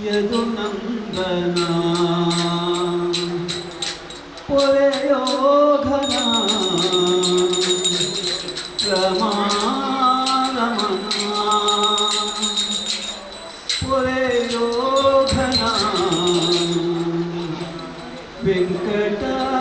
ಯದುನಂದನ ಪೊರೆಯೋಘನ ರಮಾರಮಣ ಪೊರೆಯೋಘನ ವೆಂಕಟರಮಣ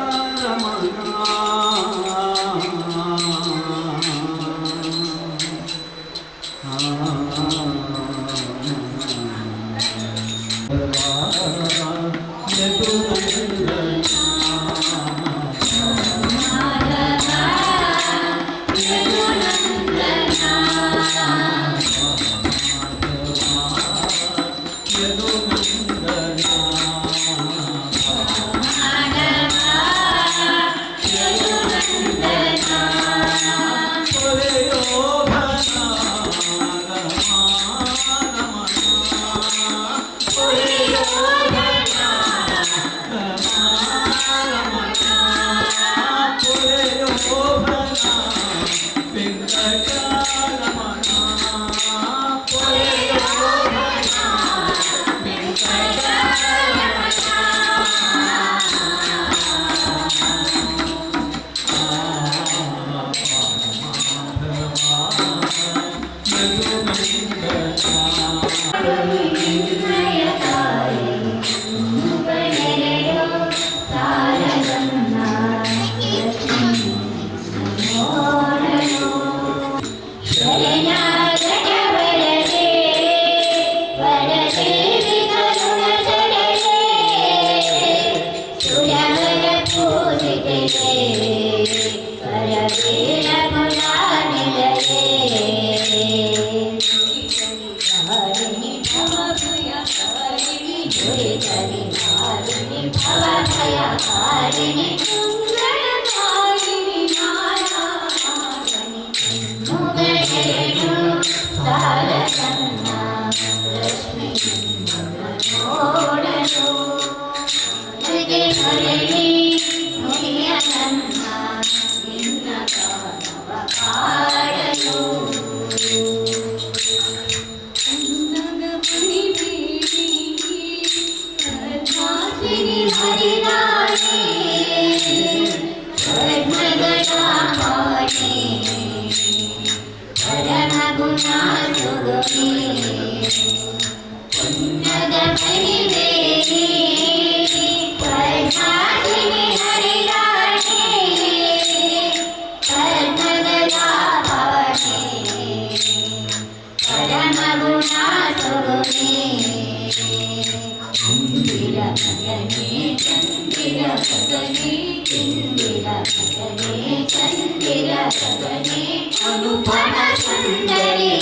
अनुपम सुंदरी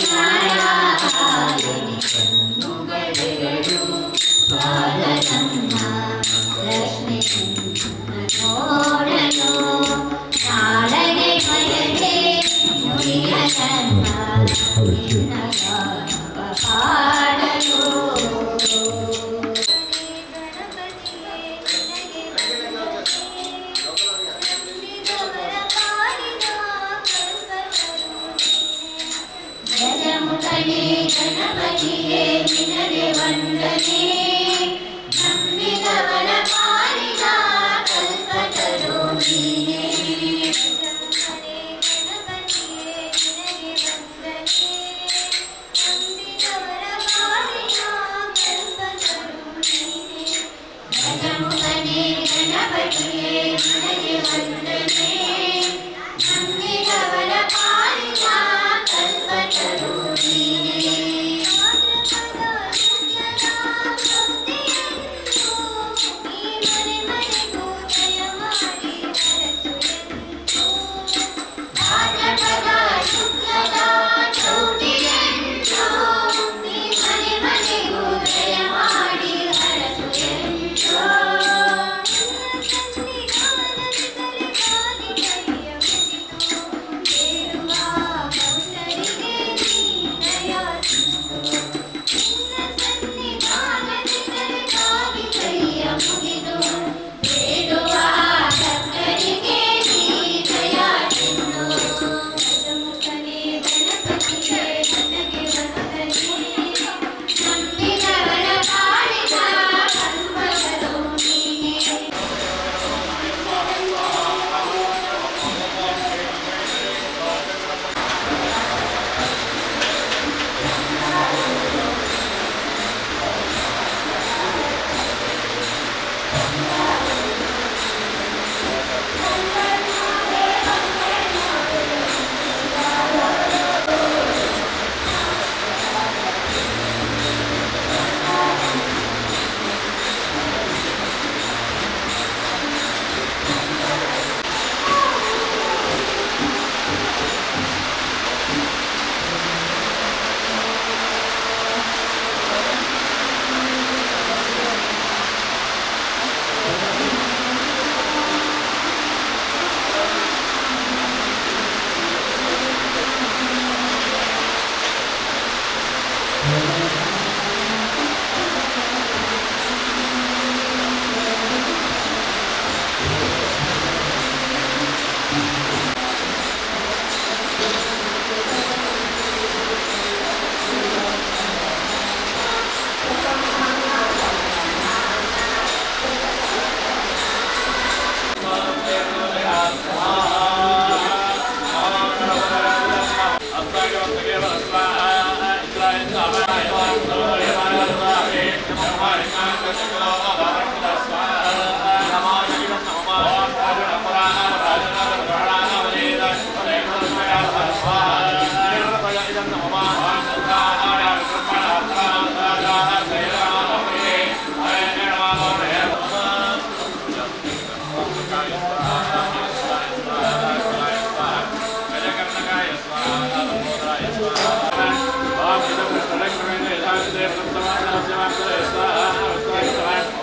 Swaha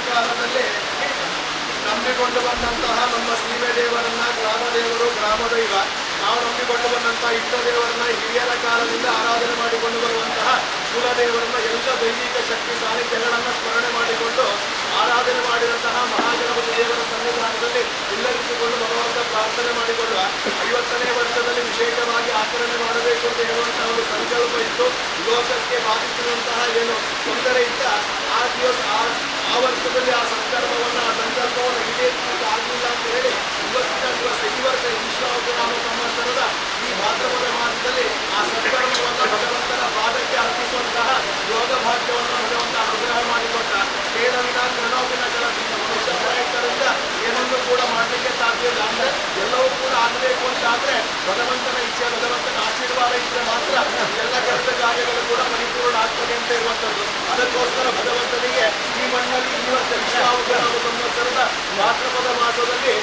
ಕಾಲದಲ್ಲಿ ನಂಬಿಕೊಂಡು ಬಂದಂತಹ ನಮ್ಮ ಸೀಮೆ ದೇವರನ್ನ ಗ್ರಾಮ ದೇವರು ಗ್ರಾಮ ದೈವ ನಾವು ನಂಬಿಕೊಂಡು ಬಂದಂತಹ ಇಷ್ಟ ದೇವರನ್ನ ಹಿರಿಯರ ಕಾಲದಿಂದ ಆರಾಧನೆ ಮಾಡಿಕೊಂಡು ಬರುವಂತಹ ಕುಲದೇವರನ್ನ ಎಲ್ಲ ದೈವಿಕ ಶಕ್ತಿ ಸಾನ್ನಿಧ್ಯಗಳನ್ನು ಸ್ಮರಣೆ ಮಾಡಿಕೊಂಡು ಆರಾಧನೆ ಮಾಡಿದಂತಹ ಮಹಾಗಣಪತಿ ದೇವರ ಸನ್ನಿಧಾನದಲ್ಲಿ ಇಲ್ಲರಿಸಿಕೊಂಡು ಭಗವಂತ ಪ್ರಾರ್ಥನೆ ಮಾಡಿಕೊಳ್ಳುವ 50ನೇ ವರ್ಷದಲ್ಲಿ ವಿಶೇಷವಾಗಿ ಆಚರಣೆ ಮಾಡಬೇಕು ಅಂತ ಹೇಳುವಂತಹ ಒಂದು ಸಂಕಲ್ಪ ಇತ್ತು. ಲೋಕಕ್ಕೆ ಬಾಧಿಸಿರುವಂತಹ ಏನು ತೊಂದರೆ ಇದ್ದ ಆ ದಿವಸ ಆ ವರ್ಷದಲ್ಲಿ ಆ ಸಂಕಲ್ಪವನ್ನು ಈಡೇರಿಸಲಿಕ್ಕೆ ಆಗಲಿಲ್ಲ ಅಂತ ಹೇಳಿ ಇವತ್ತಿನ ದಿವಸ ಈ ವರ್ಷ ವಿಶ್ವಾವನಾಮ ಸಂವತ್ಸರದ ಈ ಭಾದ್ರಪದ ಮಾಸದಲ್ಲಿ ಆ ಸಂಕಲ್ಪವನ್ನು ಭಗವಂತನ ಪಾದಕ್ಕೆ ಅರ್ಪಿಸುವಂತಹ ಯೋಗ ಭಾಗ್ಯವನ್ನು ಭಗವಂತ ಅನುಗ್ರಹ ಮಾಡಿಕೊಟ್ಟ. ಕೇಳವಿನ ಪ್ರಣೋವಿನಗಳ ಮನುಷ್ಯ ಪ್ರಯತ್ನದಿಂದ ಏನನ್ನು ಕೂಡ ಮಾಡಲಿಕ್ಕೆ ಸಾಧ್ಯ ಇಲ್ಲ. ಅಂದ್ರೆ ಎಲ್ಲವೂ ಕೂಡ ಆಗಬೇಕು ಅಂತ ಆದ್ರೆ ಭಗವಂತನ ಇಚ್ಛೆ ಭಗವಂತನ ಆಶೀರ್ವಾದ ಇದ್ರೆ ಮಾತ್ರ ಎಲ್ಲ ಕೆಲಸ ಕಾರ್ಯಗಳು ಕೂಡ ಪರಿಪೂರ್ಣ ಆಗ್ತದೆ ಅಂತ ಇರುವಂತದ್ದು. ಅದಕ್ಕೋಸ್ಕರ ಭಗವಂತನಿಗೆ ಈ ಮಣ್ಣಲ್ಲಿ ಈ ವರ್ಷ ವಿಶ್ವಾವನಾಮ ಸಂವತ್ಸರದ ಭಾದ್ರಪದ ಮಾಸದಲ್ಲಿ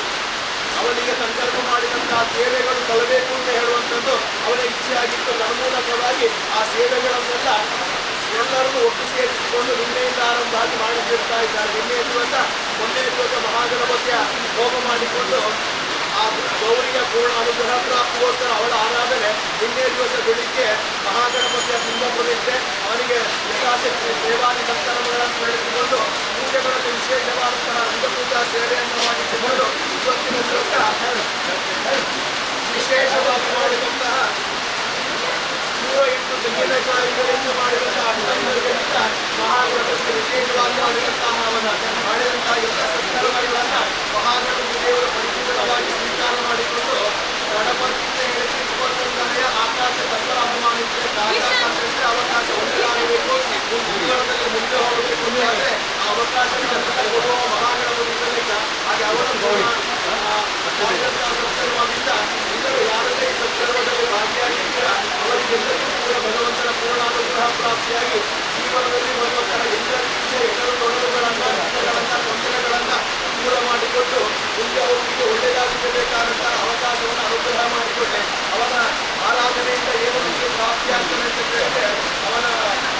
ಅವನಿಗೆ ಸಂಕಲ್ಪ ಮಾಡಿದಂತಹ ಸೇವೆಗಳು ತರಬೇಕು ಅಂತ ಹೇಳುವಂಥದ್ದು ಅವನ ಇಚ್ಛೆಯಾಗಿತ್ತು. ತನ್ಮೂಲಕವಾಗಿ ಆ ಸೇವೆಗಳನ್ನೆಲ್ಲ ಎಲ್ಲರನ್ನು ಒಟ್ಟು ಸೇರಿಸಿಕೊಂಡು ನಿನ್ನೆಯಿಂದ ಆರಂಭ ಆಗಿ ಮಾಡಿಸಿರ್ತಾ ಇದ್ದಾರೆ. ಮೊನ್ನೆ ದಿವಸ ಮಹಾಗಣಪತಿಯ ಹೋಮ ಮಾಡಿಕೊಂಡು ಆ ಗೌರಿಗೆ ಪೂರ್ಣ ಅನುಗ್ರಹ ಪ್ರಾಪ್ತಿಗೋಸ್ಕರ ಅವಳ ಆರಾಧನೆ. ನಿನ್ನೆ ದಿವಸ ಬೆಳಿಗ್ಗೆ ಮಹಾಗಣಪತಿಯ ಬಿಂಬ ಪ್ರತಿಷ್ಠೆ, ಅವನಿಗೆ ಯಥಾಶಕ್ತಿ ಸೇವಾದಿ ಸಂಕಲ್ಪಗಳನ್ನು ನಡೆಸಿಕೊಂಡು ಪೂಜೆಗಳಲ್ಲಿ ವಿಶೇಷವಾದಂತಹ ರಂಗಪೂಜಾ ಸೇವೆಯನ್ನು ಮಾಡಿಸಿಕೊಂಡು ಇವತ್ತಿನ ದಿವಸ ವಿಶೇಷವಾಗಿ ಮಾಡಿದಂತಹ 108 ತೆಂಗಿನಕಾಯಿಗಳಿಂದ ಮಾಡಿದಂತಹ ಅಷ್ಟಂಗಗಳಿಂದ ಮಹಾಗಣಪತಿ ವಿಶೇಷವಾಗಿ ಮಾಡಿದಂತಹ ಮಾಡಿದಂತಹ ಎಲ್ಲ ಸಂಕಲ್ಪಗಳನ್ನು ಮಹಾಗಣಪತಿ ದೇವರು ಪರಿಪೂರ್ಣವಾಗಿ ಸ್ವೀಕಾರ ಮಾಡಿಕೊಂಡು ಗಣಪತಿಯಿಂದ ಹೇಳಿಕೊಳ್ಳುವಂತಹ ಆಕಾಶ ತತ್ವ ಅಭಿಮಾನಿಸಿದರೆ ಕಾಲಾಕಾಶಕ್ಕೆ ಅವಕಾಶ ಉಂಟಾಗಬೇಕು, ಜೀವನದಲ್ಲಿ ಮುಂದೆ ಹೋಗಬೇಕು ಅಂತಾದರೆ ಆ ಅವಕಾಶಗಳನ್ನು ಕೊಡುವ ಮಹಾಗಣಪತಿ ಸಲ್ಲಿಕ. ಹಾಗೆ ಅವರ ಸಂಕಲ್ಪದಿಂದ ಎಲ್ಲರೂ ಯಾರದೇ ಈ ಸಂಕಲ್ಪದಲ್ಲಿ ಭಾಗಿಯಾಗಿದ್ದೀರ ಅವರಿಗೆಲ್ಲರಿಗೂ ಕೂಡ ಭಗವಂತನ ಪೂರ್ಣಾನುಗ್ರಹ ಪ್ರಾಪ್ತಿಯಾಗಿ ಜೀವನದಲ್ಲಿ ಭಗವಂತನ ಎಲ್ಲರೂ ತೊಡರುಗಳನ್ನು ತೊಂದರೆಗಳನ್ನು ದೂರ ಮಾಡಿಕೊಂಡು ಮುಂದೆ ಹೋಗಿಗೆ ಒಳ್ಳೆಯದಾಗಿರಬೇಕಾದಂತಹ ಅವಕಾಶವನ್ನು ಅನುಗ್ರಹ ಮಾಡಿಕೊಂಡೆ. ಅವನ ಆರಾಧನೆಯಿಂದ ಏನು ನಮಗೆ ಪ್ರಾಪ್ತಿಯಾಗ್ತದೆ ಅಂತ ಕೇಳಿದ್ರೆ ಅವನ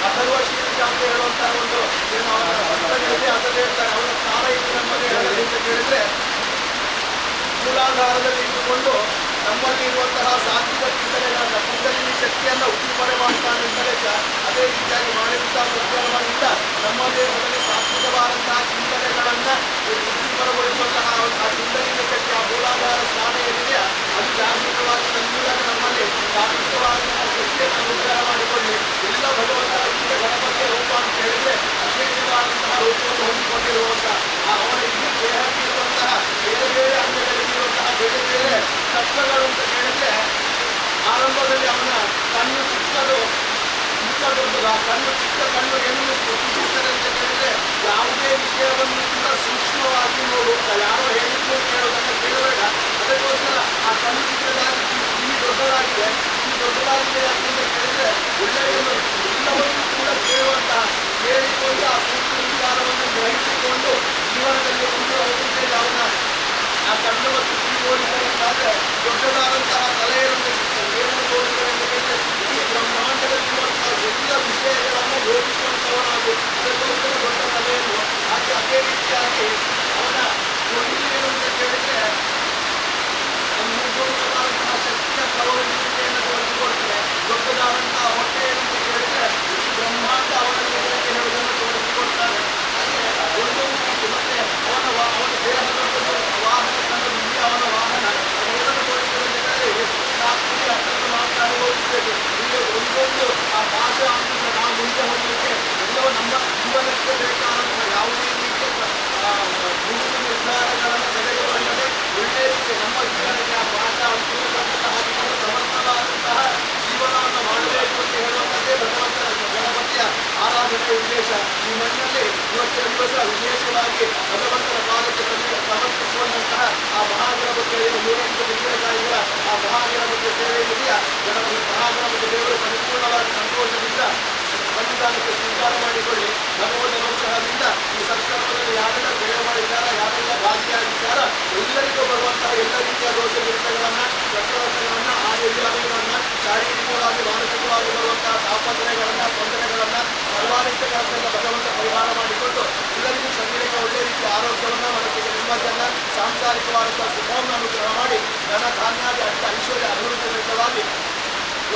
ಅಥರ್ವಶೀರ್ಷ ಅಂತ ಹೇಳುವಂತಹ ಒಂದು ಏನು ಅವನ ಹಸ್ತದಲ್ಲಿ ಅದನ್ನು ಹೇಳ್ತಾರೆ. ಅವನ ಸ್ಥಾನ ಇದು ನಮ್ಮಲ್ಲಿ ಹೇಳಲಿ ಅಂತ ಕೇಳಿದ್ರೆ ಮೂಲಾಧಾರದಲ್ಲಿ ಇಟ್ಟುಕೊಂಡು ನಮ್ಮಲ್ಲಿ ಇರುವಂತಹ ಸಾತ್ವಿಕ ಚಿಂತನೆಗಳನ್ನ ಕುಂಡಲಿನಿ ಶಕ್ತಿಯನ್ನು ಉದ್ದೀಪನೆ ಮಾಡ್ತಾನೆ ಅಂತಲೇ ಅದೇ ರೀತಿಯಾಗಿ ಮಾಡಿದಂತಹ ಪ್ರಕರಣದಿಂದ ನಮ್ಮದೇ ಮೊದಲೇ ಸಾತ್ವಿಕವಾದಂತಹ ಚಿಂತನೆಗಳನ್ನ ಉದ್ದೀಪನಗೊಳಿಸುವಂತಹ ಆ ಕುಂಡಲಿನಿ ಶಕ್ತಿ ಆ ಮೂಲಾಧಾರ ಸ್ಥಾನ ಏನಿದೆ ಅದು ಜಾಗೃತವಾಗಿ ಮೂಲಕ ನಮ್ಮಲ್ಲಿ ಸಾತ್ವಿಕವಾದಂತಹ ಶಕ್ತಿಯನ್ನು ಅನುಗ್ರಹ ಮಾಡಿಕೊಳ್ಳಿ. ಎಲ್ಲ ಭಗವಂತನ ಗಣಪತಿಯ ರೂಪ ಅಂತ ಹೇಳಿದ್ರೆ ವಿಶೇಷವಾದಂತಹ ರೂಪವನ್ನು ಹೊಂದಿಕೊಂಡಿರುವಂತಹ ಅವನ ಇಡೀ ದೇಹಕ್ಕಿರುವಂತಹ ಬೇರೆ ಬೇರೆ ಅಂಗಗಳಿರುವಂತಹ ಬೇರೆ ಬೇರೆ ತತ್ವಗಳು ಅಂತ ಹೇಳಿದ್ರೆ ಆರಂಭದಲ್ಲಿ ಅವನ ಕಣ್ಣು ಚಿಕ್ಕದು ಚಿಕ್ಕದೊಂದು ಆ ಕಣ್ಣು ಚಿಕ್ಕ ಕಣ್ಣು ಏನು ಸೂಚಿಸ್ತಾರೆ ಅಂತ ಕೇಳಿದ್ರೆ ಯಾವುದೇ ವಿಷಯವನ್ನು ಕೂಡ ಸೂಕ್ಷ್ಮವಾಗಿ ನೋಡುವಂತ ಯಾರೋ ಹೇಳಿದ್ರು ಕೇಳೋದನ್ನು ಕೇಳಬೇಡ. ಅದಕ್ಕೋಸ್ಕರ ಆ ಕಣ್ಣು ಚಿಕ್ಕದಾಗಿ ಕಿವಿ ದೊಡ್ಡದಾಗಿದೆ. ಕಿವಿ ದೊಡ್ಡದಾಗಿದೆ ಯಾಕೆಂತ ಕೇಳಿದ್ರೆ ಒಳ್ಳೆಯನ್ನು ಎಲ್ಲವನ್ನೂ ಕೂಡ ಕೇಳುವಂತಹ ಕೇಳಿಕೊಂಡು ಆ ಸೂಕ್ಷ್ಮ ವಿಚಾರವನ್ನು ಗ್ರಹಿಸಿಕೊಂಡು ಜೀವನದಲ್ಲಿ ಮುಂದೆ ಹೋಗುತ್ತೇವೆ. ಅವನ ಆ ಕಣ್ಣು ಮತ್ತು ಕಿವಿ ಓಡಿಸಬೇಕಾದ್ರೆ ದೊಡ್ಡದಾದಂತಹ ತಲೆಯನ್ನು ಏನನ್ನು ತೋರಿಸಿದರೆ ಅಂತ ಕೇಳಿದ್ರೆ ಈ ಬ್ರಹ್ಮಾಂಡದಲ್ಲಿರುವಂತಹ ಎಲ್ಲ ವಿಷಯಗಳನ್ನು ಯೋಚಿಸುವಂಥವನಾಗು. ಅದಕ್ಕೋಸ್ಕರ ದೊಡ್ಡ ತಲೆಯನ್ನು ಹಾಗೆ ಅದೇ ರೀತಿಯಾಗಿ ಅವನ ಏನು ಅಂತ ಕೇಳಿದ್ರೆ ಮೂಲಭೂತವಾದಂತಹ ಶಕ್ತಿಯ ಪ್ರವೃತ್ತಿಯನ್ನು ತೋರಿಸಿಕೊಡ್ತಾರೆ. ದೊಡ್ಡದಾದಂತಹ ಹೊಟ್ಟೆ ಏನಂತ ಕೇಳಿದ್ರೆ ಈ ಬ್ರಹ್ಮಾಂಡ ಅವನಲ್ಲಿ ಹೇಳುವುದನ್ನು ತೋರಿಸಿಕೊಡ್ತಾರೆ. ಹಾಗೆ ಒಂದೊಂದು ಮತ್ತೆ ಅವನ ದೇಹದ ವಾಹನ ಇಲ್ಲಿ ಅವನ ವಾಹನ ಅದೆಲ್ಲವನ್ನು ತೋರಿಸಿದರೆ ಎಷ್ಟು ಶಾಸ್ತ್ರೀಯ ಅರ್ಥವನ್ನು ಮಾತ್ರ ಅನುಭವಿಸಬೇಕು. ಇಲ್ಲಿ ಒಂದೊಂದು ಆ ಭಾಷೆ ಅಂತ ನಾವು ಮುಂದೆ ಹೋಗಲಿಕ್ಕೆ ಎಲ್ಲವೂ ನಮ್ಮ ಜೀವನಕ್ಕೆ ಬೇಕಾದಂತಹ ಯಾವುದೇ ರೀತಿಯ ಗುರುತು ನಿರ್ಧಾರಗಳನ್ನು ತೆಗೆದುಕೊಳ್ಳದೆ ಒಳ್ಳೆಯ ರೀತಿ ನಮ್ಮ ಜೀವನಕ್ಕೆ ಆ ಪಾಠ ಅನುಕೂಲವಾದಂತಹ ಹಾಕಿಕೊಂಡು ಸಮರ್ಥವಾದಂತಹ ಜೀವನವನ್ನು ಮಾಡಬೇಕು ಅಂತ ಹೇಳುವಂಥದ್ದೇ ಭಗವಂತನ ಗಣಪತಿಯ ಆರಾಧನೆಯ ಉದ್ದೇಶ. ಈ ಮಣ್ಣಲ್ಲಿ ಇವತ್ತಿನ ದಿವಸ ವಿಶೇಷವಾಗಿ ಭಗವಂತನ ಪಾದಕ್ಕೆ ಸಮರ್ಪಿಸುವಂತಹ ಆ ಮಹಾಗಣಪತಿಯ ಏನು 108 ತೆಂಗಿನಕಾಯಿಗಳ ಆ ಮಹಾಗಣಪತಿಯ ಸೇವೆ ಇದೆಯಾ ಮಹಾಗಣಪತಿ ದೇವರು ಪರಿಪೂರ್ಣವಾಗಿ ಸಂತೋಷದಿಂದ ಸಂವಿಧಾನಕ್ಕೆ ಸ್ವೀಕಾರ ಮಾಡಿಕೊಳ್ಳಿ. ಭಗವಂತನ ಅನುಗ್ರಹದಿಂದ ಈ ಸರ್ಕಾರ ತಾಪತ್ರಯಗಳನ್ನು ತೊಂದರೆಗಳನ್ನು ಸರ್ವಾನಿತ್ಯಗಳನ್ನೆಲ್ಲ ಭಗವಂತ ಪರಿಹಾರ ಮಾಡಿಕೊಂಡು ಎಲ್ಲರಿಗೂ ಶರೀರಕ್ಕೆ ಒಳ್ಳೆ ರೀತಿಯ ಆರೋಗ್ಯವನ್ನು ಮನಸ್ಸಿಗೆ ನೆಮ್ಮದಿಯನ್ನು ಸಾಂಸಾರಿಕವಾದಂತಹ ಸುಖವನ್ನು ಅನುಗ್ರಹ ಮಾಡಿ ಧನ ಧಾನ್ಯಾದಿ ಅಷ್ಟ ಐಶ್ವರ್ಯ ಅಭಿವೃದ್ಧಿ ಸಹಿತವಾಗಿ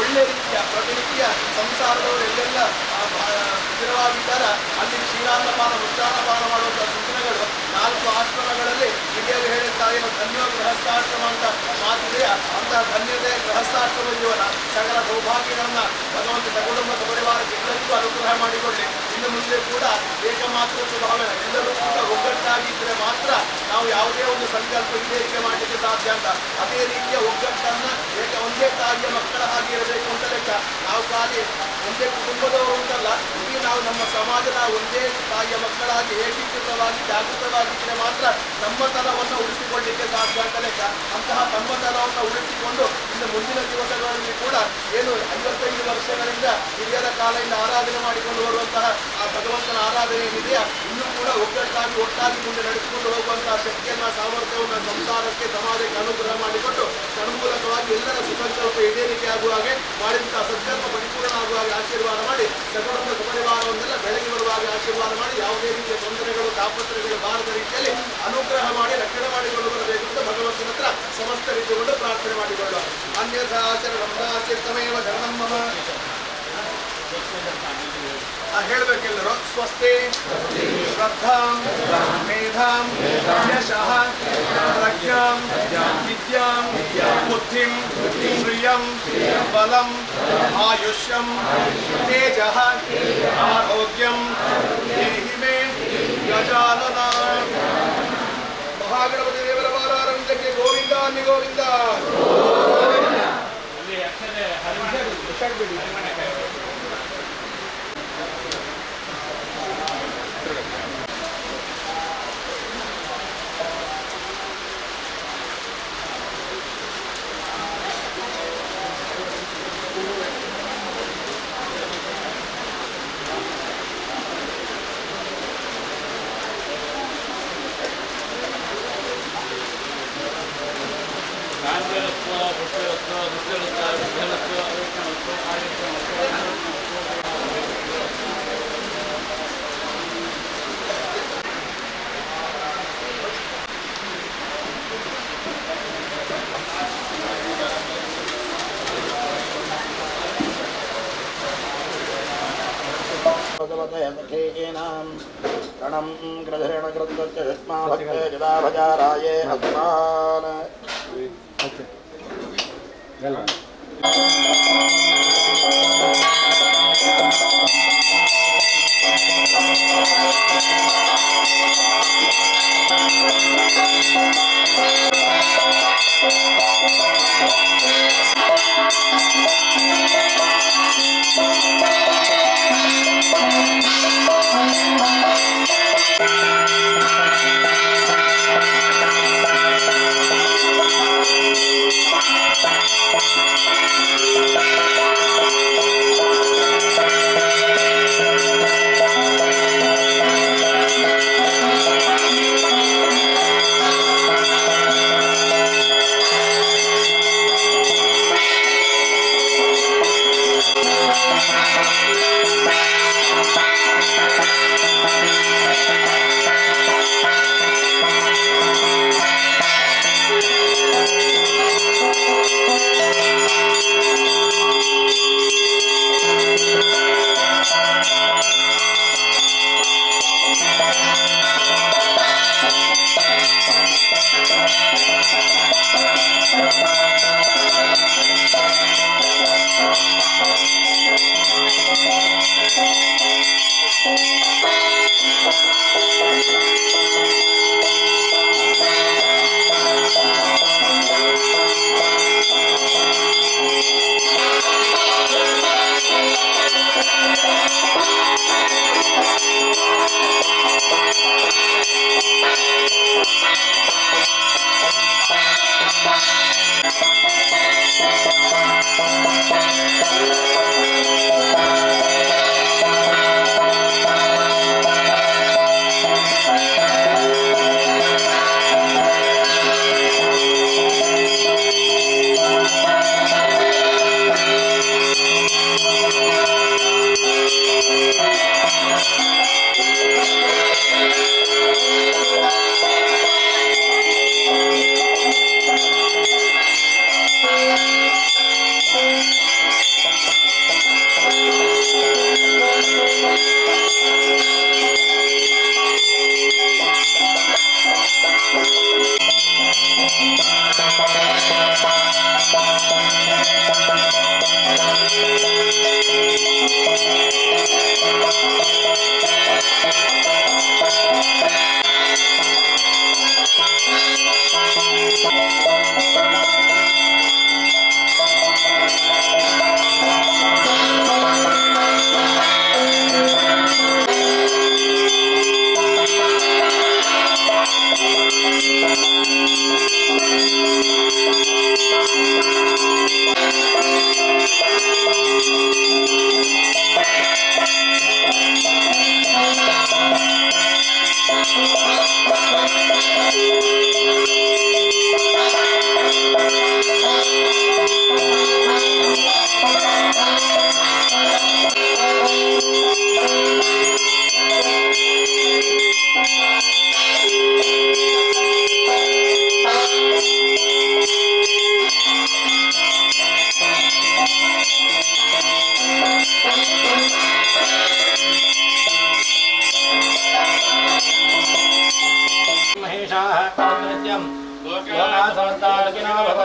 ಒಳ್ಳೆ ರೀತಿಯ ಪ್ರತಿನಿತ್ಯ ಸಂಸಾರದವರು ಎಲ್ಲೆಲ್ಲ ಸ್ಥಿರವಾಗಿದ್ದಾರ ಅಲ್ಲಿ ಕ್ಷೀರಾನ್ನಪಾನ ಮುಷ್ಟಾನ್ನಪಾನ ಮಾಡುವಂತಹ ಸೂಚನೆಗಳು 4 ಆಶ್ರಮಗಳಲ್ಲಿ ಹಿರಿಯರು ಹೇಳುತ್ತಾರೆ ಧನ್ಯ ಗೃಹಸ್ಥಾಶ್ರಮ ಅಂತ ಮಾತಿದೆಯ ಅಂತಹ ಧನ್ಯತೆ ಗೃಹಸ್ಥಾಶ್ರಮ ಜೀವನ ಸಕಲ ಸೌಭಾಗ್ಯಗಳನ್ನ ಭಗವಂತ ಸಕುಟುಂಬ ಪರಿವಾರಕ್ಕೆ ಎಲ್ಲರಿಗೂ ಅನುಗ್ರಹ ಮಾಡಿಕೊಳ್ಳಿ. ಇನ್ನು ಮುಂದೆ ಕೂಡ ಏಕಮಾತೃತ್ವ ಭಾವನೆ ಎಲ್ಲರೂ ಕೂಡ ಒಗ್ಗಟ್ಟಾಗಿದ್ದರೆ ಮಾತ್ರ ನಾವು ಯಾವುದೇ ಒಂದು ಸಂಕಲ್ಪ ಈಡೇರಿಕೆ ಮಾಡಲಿಕ್ಕೆ ಸಾಧ್ಯ ಅಂತ. ಅದೇ ರೀತಿಯ ಒಗ್ಗಟ್ಟನ್ನ ಒಂದೇ ತಾಯಿಯ ಮಕ್ಕಳ ಹಾಗೆ ಇರಬೇಕು ಅಂತ ಲೆಕ್ಕ. ನಾವು ಖಾಲಿ ಒಂದೇ ಕುಟುಂಬದವರು ಅಂತಲ್ಲ, ಇಡೀ ನಾವು ನಮ್ಮ ಸಮಾಜದ ಒಂದೇ ತಾಯಿಯ ಮಕ್ಕಳಾಗಿ ಏಕೀಕೃತವಾಗಿ ಜಾಗೃತವಾಗಿದ್ದರೆ ಮಾತ್ರ ನಮ್ಮತನವನ್ನು ಉಳಿಸಿಕೊಳ್ಳಲಿಕ್ಕೆ ಸಾಧ್ಯ ಅಂತ ಲೆಕ್ಕ. ಅಂತಹ ತಮ್ಮತನವನ್ನು ಉಳಿಸಿಕೊಂಡು ಇನ್ನು ಮುಂದಿನ ದಿವಸಗಳಲ್ಲಿ ಕೂಡ ಏನು 55 ವರ್ಷಗಳಿಂದ ಹಿರಿಯರ ಕಾಲದಿಂದ ಆರಾಧನೆ ಮಾಡಿಕೊಂಡು ಬರುವಂತಹ ಆ ಭಗವಂತನ ಆರಾಧನೆ ಏನಿದೆಯಾ ಇನ್ನೂ ಕೂಡ ಒಗ್ಗಟ್ಟಾಗಿ ಒಟ್ಟಾಗಿ ಮುಂದೆ ನಡೆಸಿಕೊಂಡು ಹೋಗುವಂತಹ ಶಕ್ತಿಯನ್ನ ಸಾಮರ್ಥ್ಯವನ್ನು ಸಂಸಾರಕ್ಕೆ ಸಮಾಜಕ್ಕೆ ಅನುಗ್ರಹ ಮಾಡಿಕೊಂಡು ತನ್ಮೂಲಕವಾಗಿ ಎಲ್ಲರ ಸುಸಂಕಲ್ಪ ಈಡೇರಿಕೆ ಆಗುವ ಹಾಗೆ ಮಾಡಿದಂತಹ ಸತ್ಕರ್ಮ ಪರಿಪೂರ್ಣ ಆಗುವ ಹಾಗೆ ಆಶೀರ್ವಾದ ಮಾಡಿ ಸಕುಟುಂಬ ಸುಪರಿವಾರವನ್ನೆಲ್ಲ ಬೆಳಗಿ ಬರುವ ಹಾಗೆ ಆಶೀರ್ವಾದ ಮಾಡಿ ಯಾವುದೇ ರೀತಿಯ ತೊಂದರೆಗಳು ತಾಪತ್ರಗಳು ಬಾರದ ರೀತಿಯಲ್ಲಿ ಅನುಗ್ರಹ ಮಾಡಿ ರಕ್ಷಣೆ ಮಾಡಿಕೊಂಡು ಬರಬೇಕು ಅಂತ ಭಗವಂತನ ಹತ್ರ ಸಮಸ್ತ ರೀತಿಕೊಂಡು ಪ್ರಾರ್ಥನೆ ಮಾಡಿಕೊಳ್ಳುವ. ಅನ್ಯಥಾ ಆಚರಣಮೇವ ಧರ್ಮಂ ಮಮ ಹೇಳಬೇಕೆಲ್ಲರೂ ಸ್ವಸ್ತಿ ಶ್ರದ್ಧಾಂ ಮೇಧಾಂ ಯಶಃ ಪ್ರಜ್ಞಾಂ ವಿದ್ಯಾಂ ಬುದ್ಧಿಂ ಶ್ರಿಯಂ ಬಲಂ ಆಯುಷ್ಯಂ ತೇಜಃ ಆರೋಗ್ಯಂ ದೇಹಿ ಮೇ ಗಜಾನನ. ಮಹಾಗಣಪತಿ ದೇವರ ವಾರಾರಂಭಕ್ಕೆ ಗೋವಿಂದ ಅನ್ನಿ ಗೋವಿಂದ. रणं ग्रधरेण कृतस्य युष्माभक्ते यदा भजाराये अस्मान्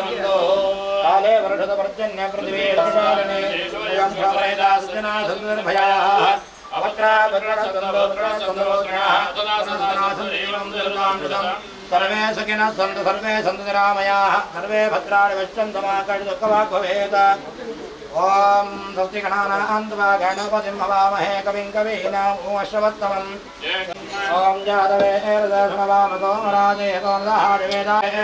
काले वर्षद पर्जन्य पृथिवी वर्षालने स्वयं भवैदास्जना सुन्दरभयाः सर्वे सुखिनः सन्तु सर्वे सन्तु निरामयाः सर्वे भद्राणि पश्यन्तु मा कश्चित् दुःखभाग् भवेत् ॐ स्वस्ति गणानां त्वा गणपतिं हवामहे कविं कवीनाम् अश्वत्थमम् ॐ जातवेदशुनवामतो राजयतो दहादिवेदाय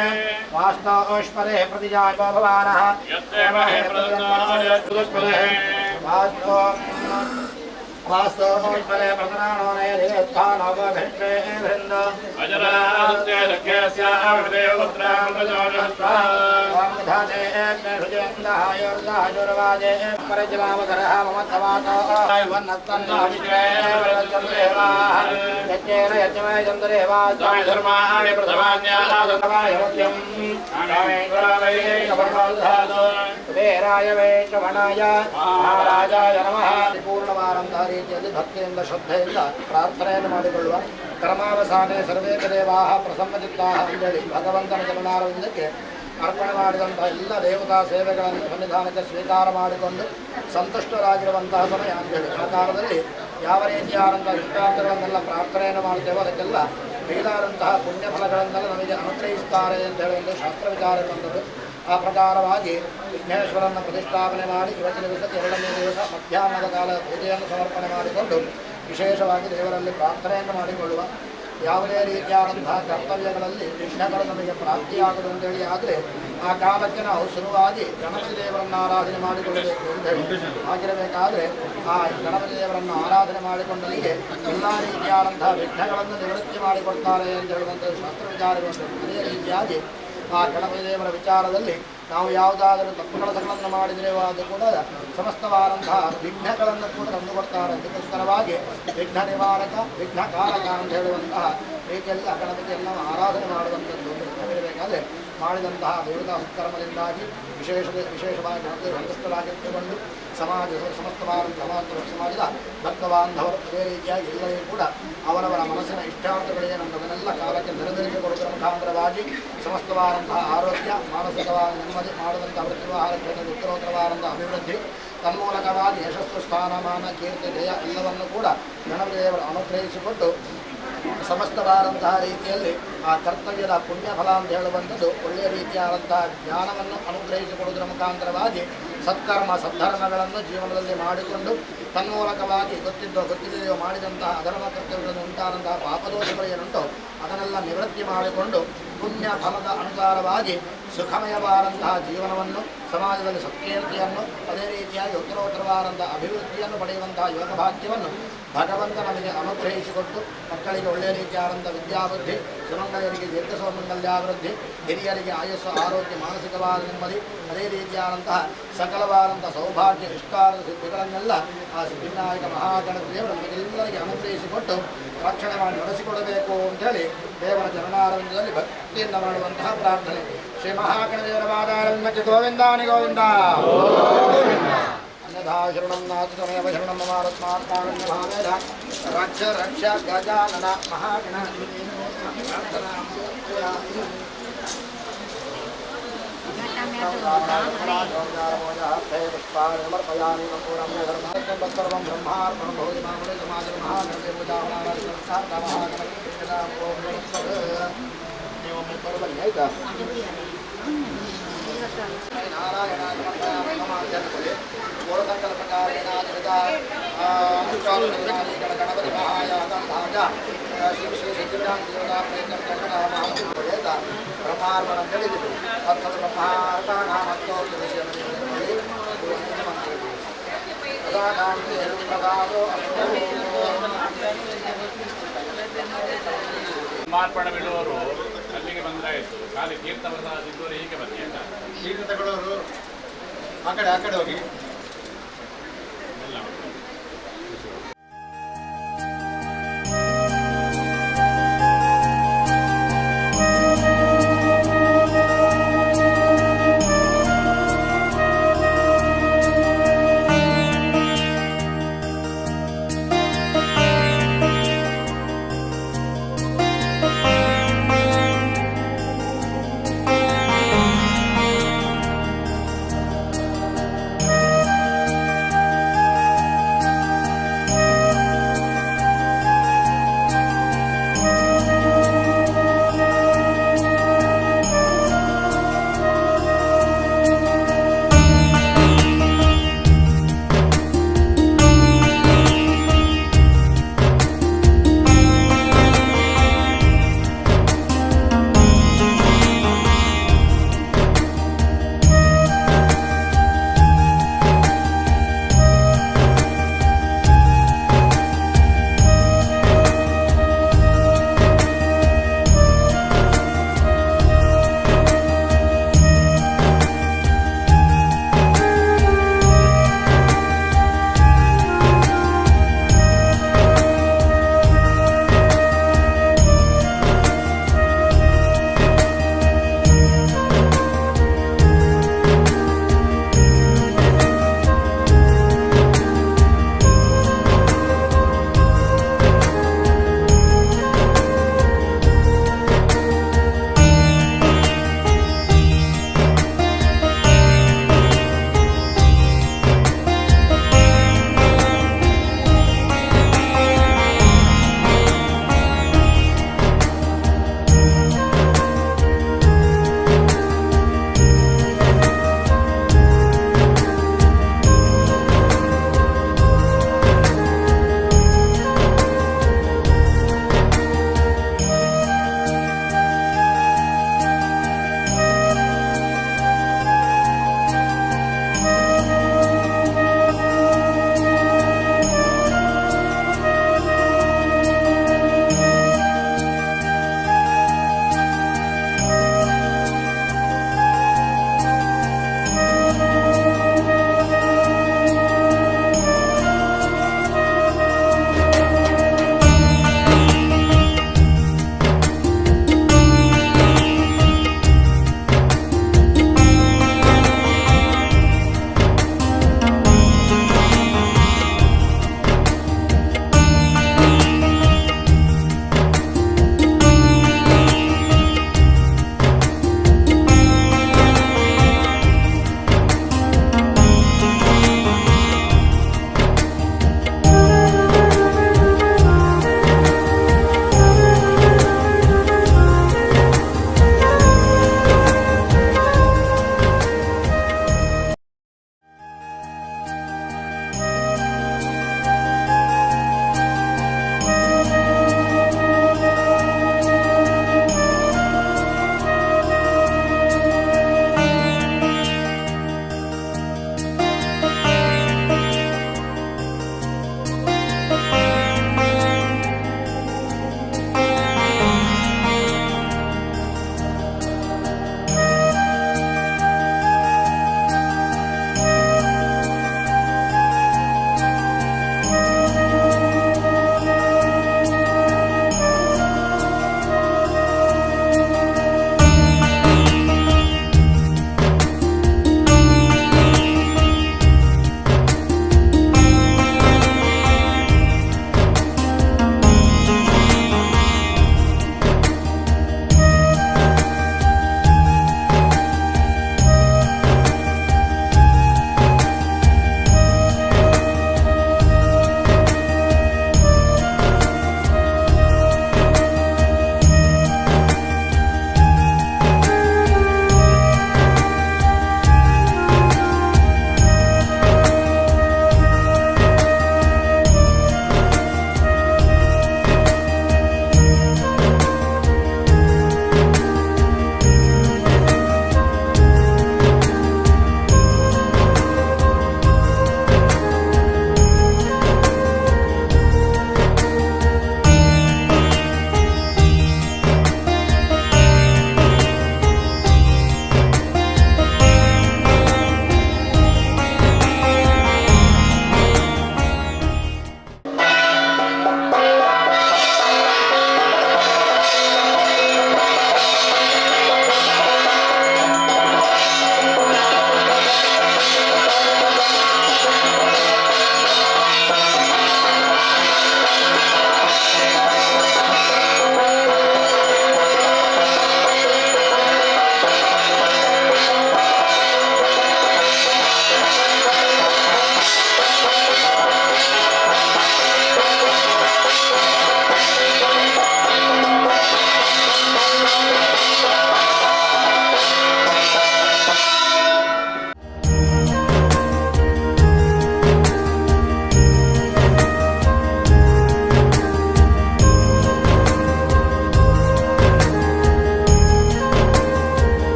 वास्तोष्पदे प्रतिजाय भवानः वास्तोष्पदे प्रतनानो नयदिस्थानोपभिष्टे वृन्द अजरास्य सख्यस्यावदेव पुत्रां प्रजोषस्वा वामधाते हृजयन्दहायोर्दाजुर्वाजे परजलामकरः ममत्तवातो वन्नत्तन्नाभिषे वरचन्द्रेवाः यज्ञेन यज्ञमय चन्द्रेवा स्वामि धर्माणि प्रथमान्यासवायवत्यं रामेश्वरावैकपर्वधातो कुबेराय वैश्रवणाय महाराजाय नमः पूर्णवारं ರೀತಿಯಲ್ಲಿ ಭಕ್ತಿಯಿಂದ ಶ್ರದ್ಧೆಯಿಂದ ಪ್ರಾರ್ಥನೆಯನ್ನು ಮಾಡಿಕೊಳ್ಳುವ ಕರ್ಮಾವಸಾನೆ ಸರ್ವೇಕ ದೇವಾಹ ಪ್ರಸನ್ನಚಿತ್ತಾಹ ಅಂತೇಳಿ ಭಗವಂತನ ಚರಣಾರವಿಂದಕ್ಕೆ ಅರ್ಪಣೆ ಮಾಡಿದಂತಹ ಎಲ್ಲ ದೇವತಾ ಸೇವೆಗಳನ್ನು ಸನ್ನಿಧಾನಕ್ಕೆ ಸ್ವೀಕಾರ ಮಾಡಿಕೊಂಡು ಸಂತುಷ್ಟರಾಗಿರುವಂತಹ ಸಮಯ ಅಂತೇಳಿ ಆ ಕಾಲದಲ್ಲಿ ಯಾವ ರೀತಿಯಾದಂತಹ ಇಷ್ಟಾರ್ಥಗಳನ್ನೆಲ್ಲ ಪ್ರಾರ್ಥನೆಯನ್ನು ಮಾಡ್ತೇವೋ ಅದಕ್ಕೆಲ್ಲ ಮಿಗಿಲಾದಂತಹ ಪುಣ್ಯ ಫಲಗಳನ್ನೆಲ್ಲ ನಮಗೆ ಅನುಗ್ರಹಿಸ್ತಾರೆ ಅಂತ ಹೇಳುವಂಥ ಶಾಸ್ತ್ರ ವಿಚಾರ ಬಂದದ್ದು. ಆ ಪ್ರಕಾರವಾಗಿ ವಿಘ್ನೇಶ್ವರನ ಪ್ರತಿಷ್ಠಾಪನೆ ಮಾಡಿ ಇವತ್ತಿನ ದಿವಸ ಎರಡನೇ ದಿವಸ ಮಧ್ಯಾಹ್ನದ ಕಾಲ ಪೂಜೆಯನ್ನು ಸಮರ್ಪಣೆ ಮಾಡಿಕೊಂಡು ವಿಶೇಷವಾಗಿ ದೇವರಲ್ಲಿ ಪ್ರಾರ್ಥನೆಯನ್ನು ಮಾಡಿಕೊಳ್ಳುವ ಯಾವುದೇ ರೀತಿಯಾದಂತಹ ಕರ್ತವ್ಯಗಳಲ್ಲಿ ವಿಘ್ನಗಳು ನಮಗೆ ಪ್ರಾಪ್ತಿಯಾಗುವುದು ಅಂತೇಳಿ ಆದರೆ ಆ ಕಾಲಕ್ಕೆ ನಾವು ಶುರುವಾಗಿ ಗಣಪತಿ ದೇವರನ್ನು ಆರಾಧನೆ ಮಾಡಿಕೊಳ್ಳಬೇಕು ಅಂತೇಳಿ ಆಗಿರಬೇಕಾದ್ರೆ ಆ ಗಣಪತಿ ದೇವರನ್ನು ಆರಾಧನೆ ಮಾಡಿಕೊಂಡಲ್ಲಿಗೆ ಎಲ್ಲ ರೀತಿಯಾದಂತಹ ವಿಘ್ನಗಳನ್ನು ನಿವೃತ್ತಿ ಮಾಡಿಕೊಡ್ತಾರೆ ಅಂತ ಹೇಳುವಂಥ ಶಾಸ್ತ್ರ ವಿಚಾರವನ್ನು ಅದೇ ರೀತಿಯಾಗಿ ಆ ಗಣಪತಿ ದೇವರ ವಿಚಾರದಲ್ಲಿ ನಾವು ಯಾವುದಾದರೂ ತಪ್ಪು ಕೆಲಸಗಳನ್ನು ಮಾಡಿದರೇವೋ ಅದು ಕೂಡ ಸಮಸ್ತವಾದಂತಹ ವಿಘ್ನಗಳನ್ನು ಕೂಡ ತಂದುಕೊಡ್ತಾರೆ. ಅದಕ್ಕೋಸ್ಕರವಾಗಿ ವಿಘ್ನ ನಿವಾರಕ ವಿಘ್ನಕಾರಕ ಅಂತ ಹೇಳುವಂತಹ ರೀತಿಯಲ್ಲಿ ಆ ಗಣಪತಿಯನ್ನು ಆರಾಧನೆ ಮಾಡುವಂಥದ್ದು ಆಗಿರಬೇಕಾದ್ರೆ ಮಾಡಿದಂತಹ ದೇವತಾ ಸತ್ಕರ್ಮದಿಂದಾಗಿ ವಿಶೇಷವಾಗಿ ಗಣಪತಿ ಸಂತುಷ್ಟರಾಗಿಟ್ಟುಕೊಂಡು ಸಮಾಜದ ಭಕ್ತ ಬಾಂಧವರು ಅದೇ ರೀತಿಯಾಗಿ ಎಲ್ಲರಿಗೂ ಕೂಡ ಅವರವರ ಮನಸ್ಸಿನ ಇಷ್ಟಾರ್ಥಗಳೇನಂತದನ್ನೆಲ್ಲ ಕಾಲಕ್ಕೆ ನೆರವೇರಿಸಿಕೊಡುವುದರ ಮುಖಾಂತರವಾಗಿ ಸಮಸ್ತವಾದಂತಹ ಆರೋಗ್ಯ ಮಾನಸಿಕವಾದ ನೆಮ್ಮದಿ ಮಾಡುವಂತಹ ವೃತ್ತಿವಾಹಾರ ಕ್ಷೇತ್ರದ ಉತ್ತರೋತ್ತರವಾದಂತಹ ಅಭಿವೃದ್ಧಿ ತನ್ಮೂಲಕವಾಗಿ ಯಶಸ್ಸು ಸ್ಥಾನಮಾನ ಕೀರ್ತಿ ಜಯ ಎಲ್ಲವನ್ನು ಕೂಡ ಗಣಪತಿ ದೇವರು ಅನುಗ್ರಹಿಸಿಕೊಟ್ಟು ಸಮಸ್ತವಾದಂತಹ ರೀತಿಯಲ್ಲಿ ಆ ಕರ್ತವ್ಯದ ಪುಣ್ಯ ಫಲ ಅಂತ ಹೇಳುವಂಥದ್ದು ಒಳ್ಳೆಯ ರೀತಿಯಾದಂತಹ ಜ್ಞಾನವನ್ನು ಅನುಗ್ರಹಿಸಿಕೊಡುವುದರ ಮುಖಾಂತರವಾಗಿ ಸತ್ಕರ್ಮ ಸದ್ಧರ್ಮಗಳನ್ನು ಜೀವನದಲ್ಲಿ ಮಾಡಿಕೊಂಡು ತನ್ಮೂಲಕವಾಗಿ ಗೊತ್ತಿದೆಯೋ ಮಾಡಿದಂತಹ ಅಧರ್ಮ ಕರ್ತವ್ಯಗಳನ್ನು ಉಂಟಾದಂತಹ ಪಾಪದೋಷಗಳು ಏನುಂಟೋ ಅದನ್ನೆಲ್ಲ ನಿವೃತ್ತಿ ಮಾಡಿಕೊಂಡು ಪುಣ್ಯ ಫಲದ ಅನುಸಾರವಾಗಿ ಸುಖಮಯವಾದಂತಹ ಜೀವನವನ್ನು ಸಮಾಜದಲ್ಲಿ ಸತ್ಕೀರ್ತಿಯನ್ನು ಅದೇ ರೀತಿಯಾಗಿ ಉತ್ತರೋತ್ತರವಾದಂತಹ ಅಭಿವೃದ್ಧಿಯನ್ನು ಪಡೆಯುವಂತಹ ಯೋಗ ಭಾಗ್ಯವನ್ನು ಭಗವಂತ ನಮಗೆ ಅನುಗ್ರಹಿಸಿಕೊಟ್ಟು ಮಕ್ಕಳಿಗೆ ಒಳ್ಳೆಯ ರೀತಿಯಾದಂಥ ವಿದ್ಯಾಬುದ್ಧಿ, ಸುಮಂಗಲಿಯರಿಗೆ ದೀರ್ಘ ಸೌಮಂಗಲ್ಯಾಭಿವೃದ್ಧಿ, ಹಿರಿಯರಿಗೆ ಆಯಸ್ಸು ಆರೋಗ್ಯ ಮಾನಸಿಕವಾದ ನೆಮ್ಮದಿ ಅದೇ ರೀತಿಯಾದಂತಹ ಸಕಲವಾದಂಥ ಸೌಭಾಗ್ಯ ಇಷ್ಟಾರ್ಥ ಸಿದ್ಧಿಗಳನ್ನೆಲ್ಲ ಆ ಸಿದ್ಧಿನಾಯಕ ಮಹಾಗಣಪತಿ ದೇವರು ನಮಗೆಲ್ಲರಿಗೆ ಅನುಗ್ರಹಿಸಿಕೊಟ್ಟು ರಕ್ಷಣೆ ಮಾಡಿ ನಡೆಸಿಕೊಡಬೇಕು ಅಂತೇಳಿ ದೇವರ ಚರಣಾರವಿಂದದಲ್ಲಿ ಭಕ್ತಿಯಿಂದ ಮಾಡುವಂತಹ ಪ್ರಾರ್ಥನೆ. ಶ್ರೀ ಮಹಾಗಣದೇವರ ಪಾದಾರವಿಂದಕ್ಕೆ ಗೋವಿಂದಾನಿ ಗೋವಿಂದ. अन्यथा शरणं नास्ति तमेव शरणं मम रत्नात्मानन्य भावेन रक्ष रक्ष गजानन महागण पुष्पाणि पूर्णं सर्वं ब्रह्मार्पणं भवति मामले समाजं महागणपति नारायणाय नमः गणपति महायागं भाजा श्री श्री सिद्धिदान देवता प्रयत्न ब्रह्मार्पणं जडितु तत्सर्व ब्रह्मार्पणामस्तु तदा कान्ति प्रदादो ಮಾರ್ಪಣ ಬಿಡುವವರು ಅಲ್ಲಿಗೆ ಬಂದ್ರಾಯಿತು. ಖಾಲಿ ತೀರ್ಥ ಪ್ರಸಾದ ಇದ್ದವರು ಹೀಗೆ ಬನ್ನಿ ಅಂತ. ತೀರ್ಥ ತಗೊಳ್ಳೋರು ಆ ಕಡೆ ಹೋಗಿ. ಎಲ್ಲ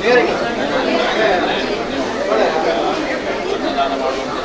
ಬೇರೆಗೆ ಅನ್ನದಾನ ಮಾಡುವಂಥದ್ದು